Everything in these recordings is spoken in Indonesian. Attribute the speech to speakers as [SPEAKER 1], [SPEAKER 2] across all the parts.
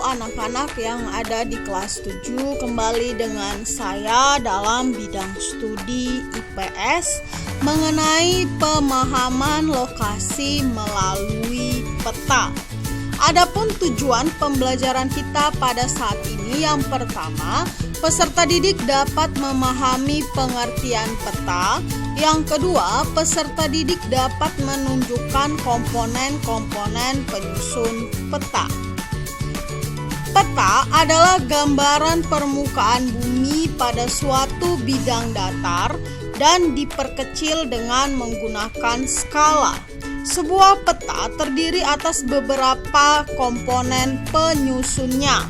[SPEAKER 1] anak-anak yang ada di kelas 7, kembali dengan saya dalam bidang studi IPS mengenai pemahaman lokasi melalui peta. Adapun tujuan pembelajaran kita pada saat ini, yang pertama, peserta didik dapat memahami pengertian peta. Yang kedua, peserta didik dapat menunjukkan komponen-komponen penyusun peta. Peta adalah gambaran permukaan bumi pada suatu bidang datar dan diperkecil dengan menggunakan skala. Sebuah peta terdiri atas beberapa komponen penyusunnya.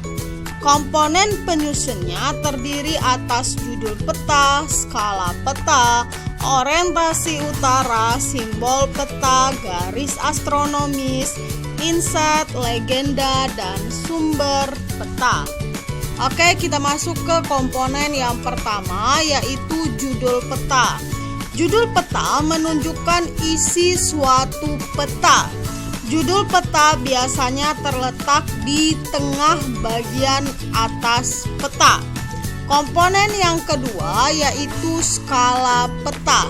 [SPEAKER 1] Komponen penyusunnya terdiri atas judul peta, skala peta, orientasi utara, simbol peta, garis astronomis, inset, legenda, dan sumber peta. Oke, kita masuk ke komponen yang pertama, yaitu judul peta. Judul peta menunjukkan isi suatu peta. Judul peta biasanya terletak di tengah bagian atas peta. Komponen yang kedua yaitu skala peta.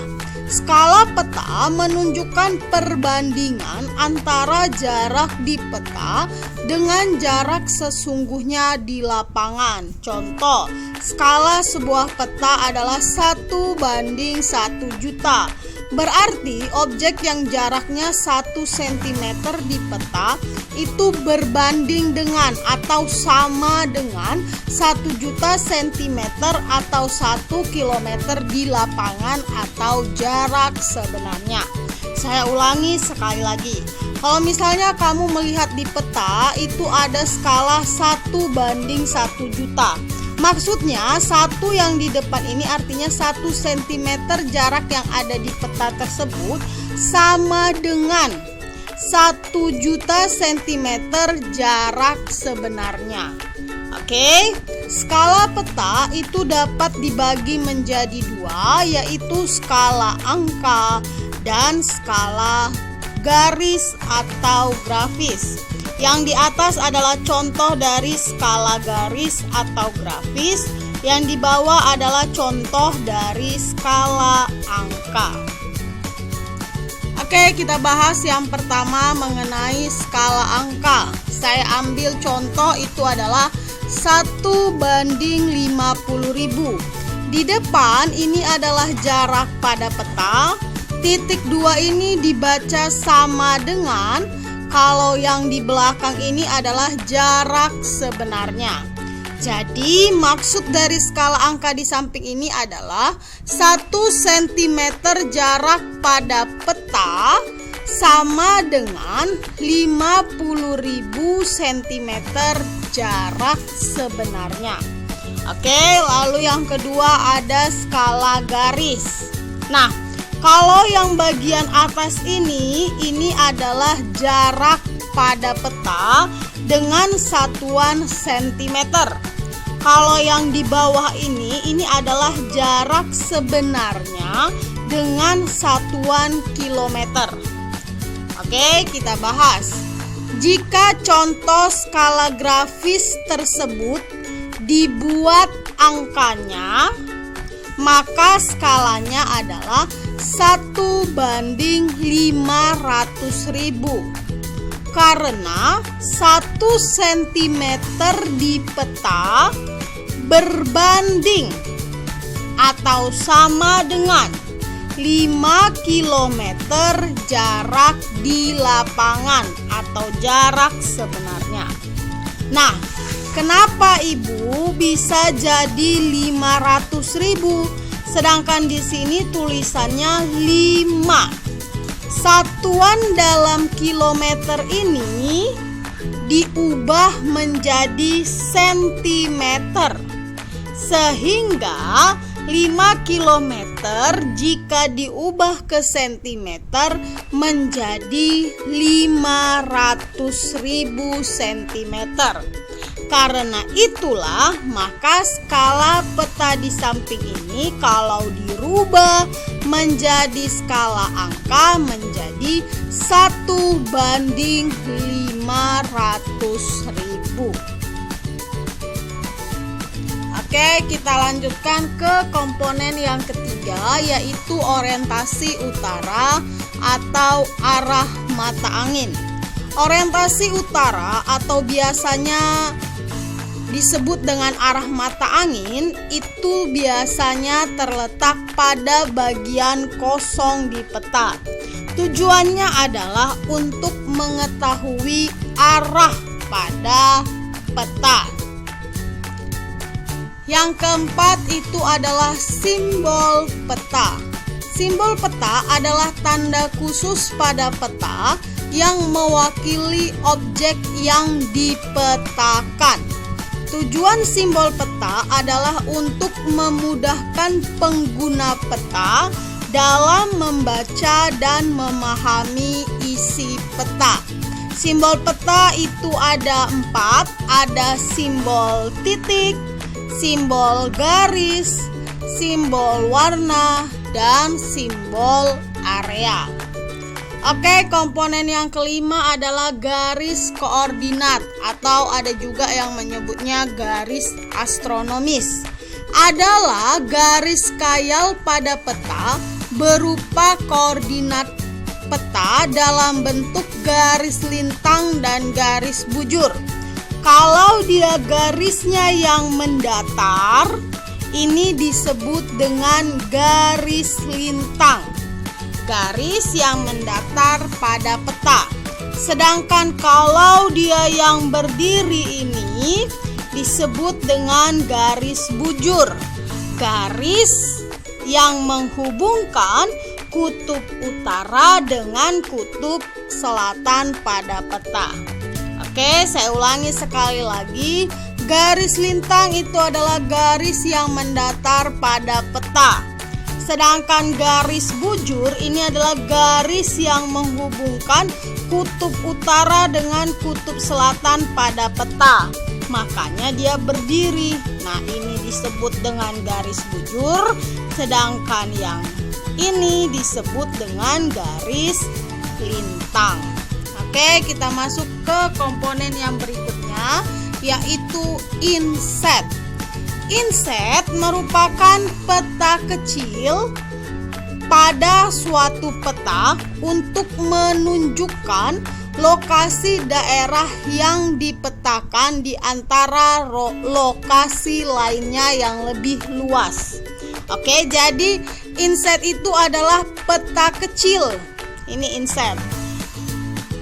[SPEAKER 1] Skala peta menunjukkan perbandingan antara jarak di peta dengan jarak sesungguhnya di lapangan. Contoh, skala sebuah peta adalah 1:1 juta. Berarti objek yang jaraknya 1 cm di peta itu berbanding dengan atau sama dengan 1 juta cm atau 1 km di lapangan atau jarak sebenarnya. Saya ulangi sekali lagi. Kalau misalnya kamu melihat di peta itu ada skala 1:1 juta. Maksudnya satu yang di depan ini artinya 1 cm jarak yang ada di peta tersebut sama dengan 1 juta cm jarak sebenarnya. Oke, skala peta itu dapat dibagi menjadi dua, yaitu skala angka dan skala garis atau grafis. Yang di atas adalah contoh dari skala garis atau grafis, yang di bawah adalah contoh dari skala angka. Oke, kita bahas yang pertama mengenai skala angka. Saya ambil contoh itu adalah 1:50.000. Di depan ini adalah jarak pada peta. Titik 2 ini dibaca sama dengan, kalau yang di belakang ini adalah jarak sebenarnya. Jadi maksud dari skala angka di samping ini adalah 1 cm jarak pada peta sama dengan 50.000 cm jarak sebenarnya. Oke, lalu yang kedua ada skala garis. Nah, kalau yang bagian atas ini adalah jarak pada peta dengan satuan cm. Kalau yang di bawah ini adalah jarak sebenarnya dengan satuan kilometer. Oke, kita bahas. Jika contoh skala grafis tersebut dibuat angkanya, maka skalanya adalah 1:500.000. Karena 1 cm di peta berbanding atau sama dengan 5 km jarak di lapangan atau jarak sebenarnya. Nah, kenapa Ibu bisa jadi 500.000? Sedangkan di sini tulisannya 5. Satuan dalam kilometer ini diubah menjadi sentimeter. Sehingga 5 km jika diubah ke sentimeter menjadi 500.000 cm. Karena itulah maka skala peta di samping ini kalau dirubah menjadi skala angka menjadi 1:500.000. Oke, kita lanjutkan ke komponen yang ketiga, yaitu orientasi utara atau arah mata angin. Orientasi utara atau biasanya disebut dengan arah mata angin itu biasanya terletak pada bagian kosong di peta. Tujuannya adalah untuk mengetahui arah pada peta. Yang keempat itu adalah simbol peta. Simbol peta adalah tanda khusus pada peta yang mewakili objek yang dipetakan. Tujuan simbol peta adalah untuk memudahkan pengguna peta dalam membaca dan memahami isi peta. Simbol peta itu ada 4, ada simbol titik, simbol garis, simbol warna, dan simbol area. Oke, komponen yang kelima adalah garis koordinat atau ada juga yang menyebutnya garis astronomis. Adalah garis khayal pada peta berupa koordinat peta dalam bentuk garis lintang dan garis bujur. Kalau dia garisnya yang mendatar, ini disebut dengan garis lintang. Garis yang mendatar pada peta. Sedangkan kalau dia yang berdiri ini disebut dengan garis bujur. Garis yang menghubungkan kutub utara dengan kutub selatan pada peta. Oke, saya ulangi sekali lagi. Garis lintang itu adalah garis yang mendatar pada peta. Sedangkan garis bujur ini adalah garis yang menghubungkan kutub utara dengan kutub selatan pada peta. Makanya dia berdiri. Nah, ini disebut dengan garis bujur, sedangkan yang ini disebut dengan garis lintang. Oke, kita masuk ke komponen yang berikutnya, yaitu inset. Inset merupakan peta kecil pada suatu peta untuk menunjukkan lokasi daerah yang dipetakan di antara lokasi lainnya yang lebih luas. Oke, jadi inset itu adalah peta kecil. Ini inset.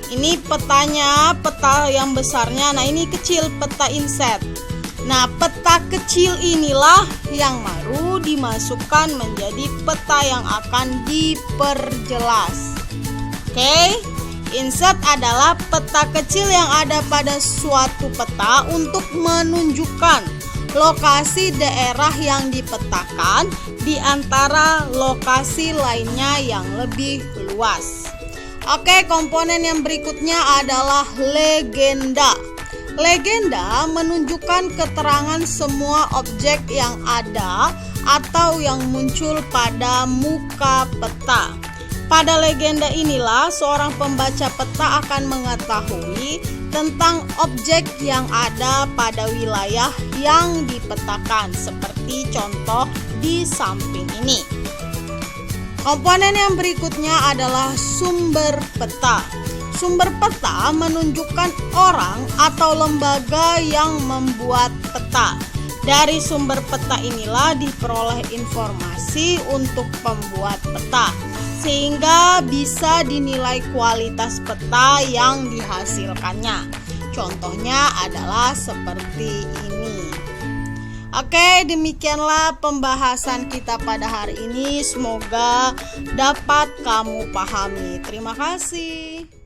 [SPEAKER 1] Ini petanya, peta yang besarnya. Nah, ini kecil, peta inset. Nah, peta kecil inilah yang baru dimasukkan menjadi peta yang akan diperjelas. Oke, inset adalah peta kecil yang ada pada suatu peta untuk menunjukkan lokasi daerah yang dipetakan di antara lokasi lainnya yang lebih luas. Oke, komponen yang berikutnya adalah legenda. Legenda menunjukkan keterangan semua objek yang ada atau yang muncul pada muka peta. Pada legenda inilah seorang pembaca peta akan mengetahui tentang objek yang ada pada wilayah yang dipetakan, seperti contoh di samping ini. Komponen yang berikutnya adalah sumber peta. Sumber peta menunjukkan orang atau lembaga yang membuat peta. Dari sumber peta inilah diperoleh informasi untuk pembuat peta, sehingga bisa dinilai kualitas peta yang dihasilkannya. Contohnya adalah seperti ini. Oke, demikianlah pembahasan kita pada hari ini. Semoga dapat kamu pahami. Terima kasih.